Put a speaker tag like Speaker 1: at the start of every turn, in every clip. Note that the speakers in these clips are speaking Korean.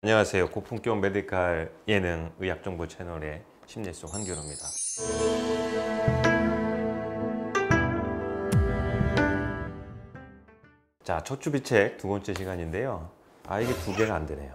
Speaker 1: 안녕하세요. 고품격 메디칼 예능 의학정보 채널의 심리수 황교로입니다. 자, 척추비책 두 번째 시간인데요. 이게 두 개가 안 되네요.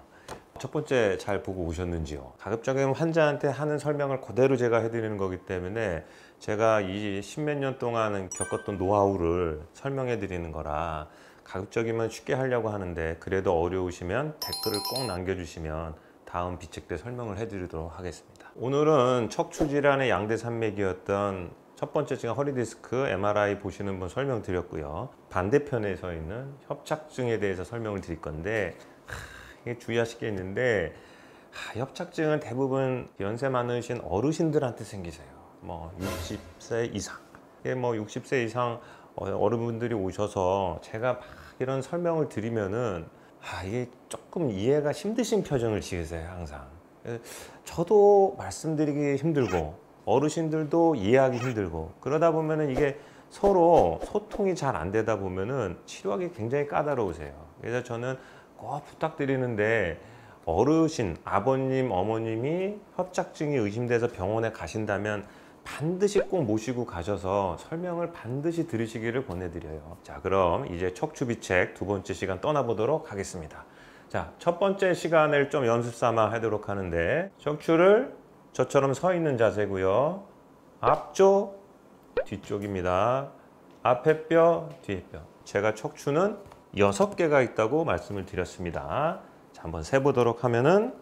Speaker 1: 첫 번째 잘 보고 오셨는지요? 가급적이면 환자한테 하는 설명을 그대로 제가 해드리는 거기 때문에 제가 이 십몇 년 동안 겪었던 노하우를 설명해 드리는 거라 가급적이면 쉽게 하려고 하는데, 그래도 어려우시면 댓글을 꼭 남겨주시면 다음 비책 때 설명을 해드리도록 하겠습니다. 오늘은 척추 질환의 양대 산맥이었던 첫 번째 지금 허리디스크 MRI 보시는 분 설명드렸고요. 반대편에 서 있는 협착증에 대해서 설명을 드릴 건데, 이게 주의하실 게 있는데, 협착증은 대부분 연세 많으신 어르신들한테 생기세요. 뭐 60세 이상. 이게 뭐 60세 이상 어른분들이 오셔서 제가 막 이런 설명을 드리면은 이게 조금 이해가 힘드신 표정을 지으세요, 항상. 저도 말씀드리기 힘들고 어르신들도 이해하기 힘들고, 그러다 보면은 이게 서로 소통이 잘 안 되다 보면은 치료하기 굉장히 까다로우세요. 그래서 저는 꼭 부탁드리는데, 어르신, 아버님, 어머님이 협착증이 의심돼서 병원에 가신다면 반드시 꼭 모시고 가셔서 설명을 반드시 들으시기를 권해드려요. 자, 그럼 이제 척추비책 두 번째 시간 떠나보도록 하겠습니다. 자, 첫 번째 시간을 좀 연습 삼아 하도록 하는데, 척추를 저처럼 서 있는 자세고요. 앞쪽, 뒤쪽입니다. 앞에 뼈, 뒤에 뼈. 제가 척추는 6개가 있다고 말씀을 드렸습니다. 자, 한번 세보도록 하면은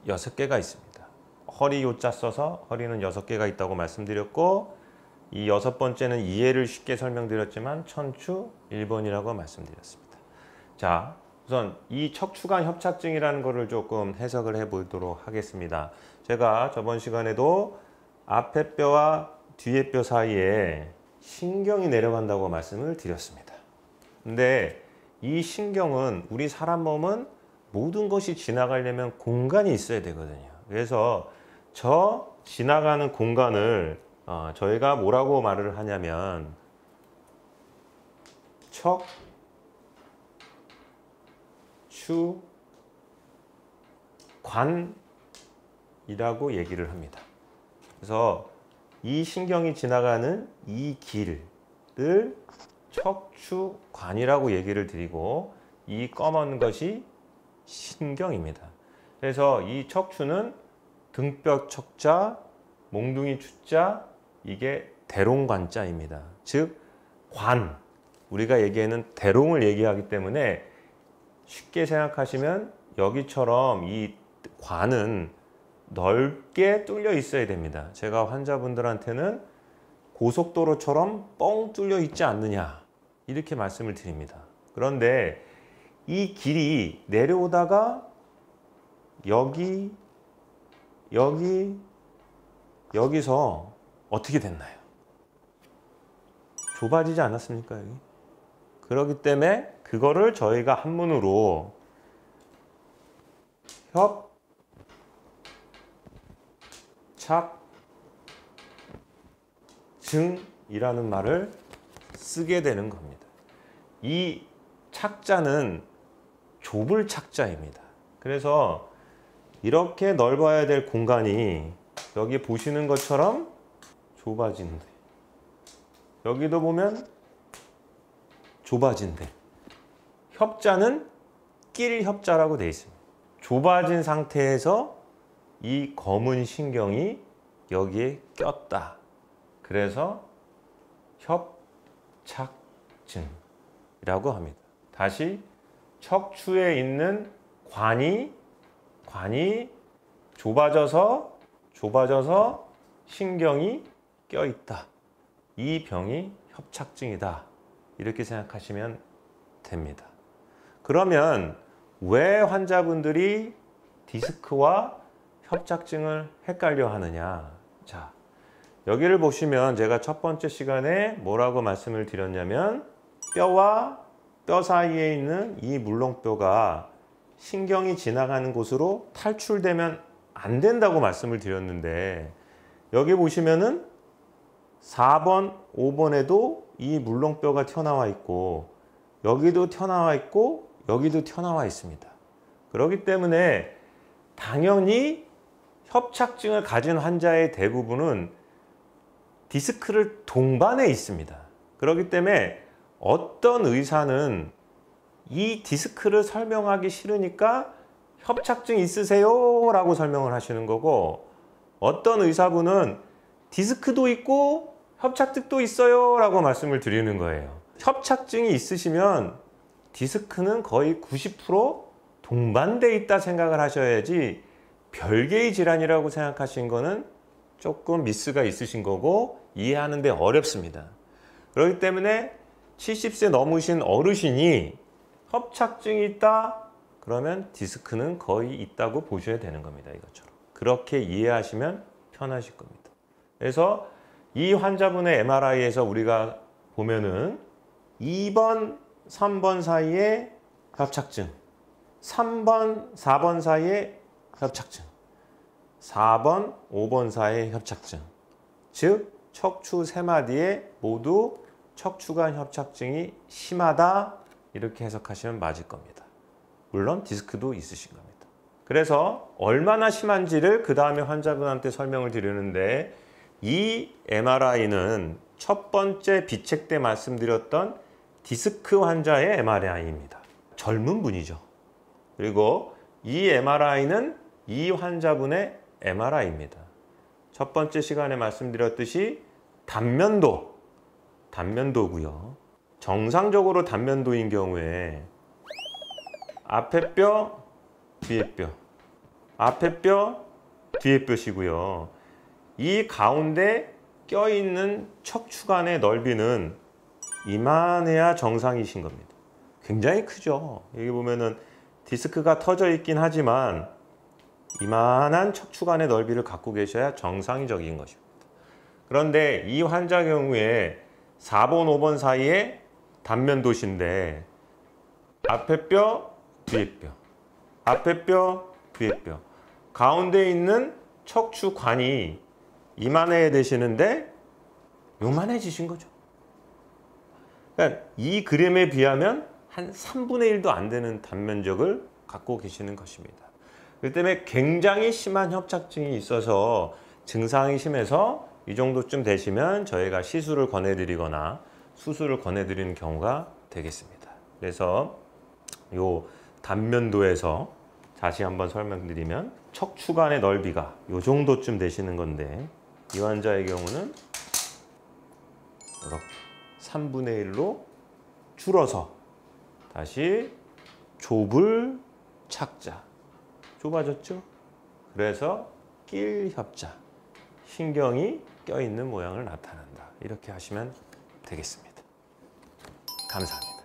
Speaker 1: 6개가 있습니다. 허리 요자 써서 허리는 6개가 있다고 말씀드렸고, 이 6번째는 이해를 쉽게 설명드렸지만 천추 1번이라고 말씀드렸습니다. 자, 우선 이 척추관 협착증이라는 것을 조금 해석을 해 보도록 하겠습니다. 제가 저번 시간에도 앞에 뼈와 뒤에 뼈 사이에 신경이 내려간다고 말씀을 드렸습니다. 근데 이 신경은, 우리 사람 몸은 모든 것이 지나가려면 공간이 있어야 되거든요. 그래서 저 지나가는 공간을 저희가 뭐라고 말을 하냐면 척추관이라고 얘기를 합니다. 그래서 이 신경이 지나가는 이 길을 척추관이라고 얘기를 드리고, 이 검은 것이 신경입니다. 그래서 이 척추는 등뼈 척자, 몽둥이 추자, 이게 대롱관자입니다. 즉 관, 우리가 얘기하는 대롱을 얘기하기 때문에 쉽게 생각하시면 여기처럼 이 관은 넓게 뚫려 있어야 됩니다. 제가 환자분들한테는 고속도로처럼 뻥 뚫려 있지 않느냐, 이렇게 말씀을 드립니다. 그런데 이 길이 내려오다가 여기서 어떻게 됐나요? 좁아지지 않았습니까, 여기? 그렇기 때문에 그거를 저희가 한문으로 협착증이라는 말을 쓰게 되는 겁니다. 이 착자는 좁을 착자입니다. 그래서 이렇게 넓어야 될 공간이 여기 보시는 것처럼 좁아진대. 여기도 보면 좁아진대. 협자는 낄 협자라고 되어 있습니다. 좁아진 상태에서 이 검은 신경이 여기에 꼈다. 그래서 협착증이라고 합니다. 다시, 척추에 있는 관이 좁아져서 신경이 껴있다. 이 병이 협착증이다. 이렇게 생각하시면 됩니다. 그러면 왜 환자분들이 디스크와 협착증을 헷갈려 하느냐? 자, 여기를 보시면 제가 첫 번째 시간에 뭐라고 말씀을 드렸냐면, 뼈와 뼈 사이에 있는 이 물렁뼈가 신경이 지나가는 곳으로 탈출되면 안 된다고 말씀을 드렸는데, 여기 보시면은 4번, 5번에도 이 물렁뼈가 튀어나와 있고, 여기도 튀어나와 있고 여기도 튀어나와 있습니다. 그렇기 때문에 당연히 협착증을 가진 환자의 대부분은 디스크를 동반해 있습니다. 그렇기 때문에 어떤 의사는 이 디스크를 설명하기 싫으니까 협착증 있으세요? 라고 설명을 하시는 거고, 어떤 의사분은 디스크도 있고 협착증도 있어요 라고 말씀을 드리는 거예요. 협착증이 있으시면 디스크는 거의 90% 동반돼 있다 생각을 하셔야지 별개의 질환이라고 생각하신 거는 조금 미스가 있으신 거고 이해하는데 어렵습니다. 그렇기 때문에 70세 넘으신 어르신이 협착증이 있다 그러면 디스크는 거의 있다고 보셔야 되는 겁니다. 이것처럼 그렇게 이해하시면 편하실 겁니다. 그래서 이 환자분의 MRI에서 우리가 보면은 2번, 3번 사이에 협착증, 3번, 4번 사이에 협착증, 4번, 5번 사이에 협착증, 즉 척추 3마디에 모두 척추관 협착증이 심하다 이렇게 해석하시면 맞을 겁니다. 물론 디스크도 있으신 겁니다. 그래서 얼마나 심한지를 그 다음에 환자분한테 설명을 드리는데, 이 MRI는 첫 번째 비책 때 말씀드렸던 디스크 환자의 MRI입니다. 젊은 분이죠. 그리고 이 MRI는 이 환자분의 MRI입니다. 첫 번째 시간에 말씀드렸듯이 단면도고요. 정상적으로 단면도인 경우에 앞에 뼈, 뒤에 뼈, 앞에 뼈, 뒤에 뼈시고요. 이 가운데 껴있는 척추관의 넓이는 이만해야 정상이신 겁니다. 굉장히 크죠. 여기 보면은 디스크가 터져 있긴 하지만 이만한 척추관의 넓이를 갖고 계셔야 정상적인 것입니다. 그런데 이 환자 경우에 4번, 5번 사이에 단면도신데 앞에 뼈, 뒤에 뼈, 앞에 뼈, 뒤에 뼈, 가운데 있는 척추관이 이만해야 되시는데 요만해지신 거죠. 그러니까 이 그림에 비하면 한 3분의 1도 안 되는 단면적을 갖고 계시는 것입니다. 그렇기 때문에 굉장히 심한 협착증이 있어서 증상이 심해서 이 정도쯤 되시면 저희가 시술을 권해드리거나 수술을 권해드리는 경우가 되겠습니다. 그래서 요 단면도에서 다시 한번 설명드리면 척추관의 넓이가 요 정도쯤 되시는 건데, 이 환자의 경우는 이렇게 3분의 1로 줄어서 다시 좁을 착자, 좁아졌죠? 그래서 낄협자, 신경이 껴있는 모양을 나타낸다. 이렇게 하시면 되겠습니다. 감사합니다.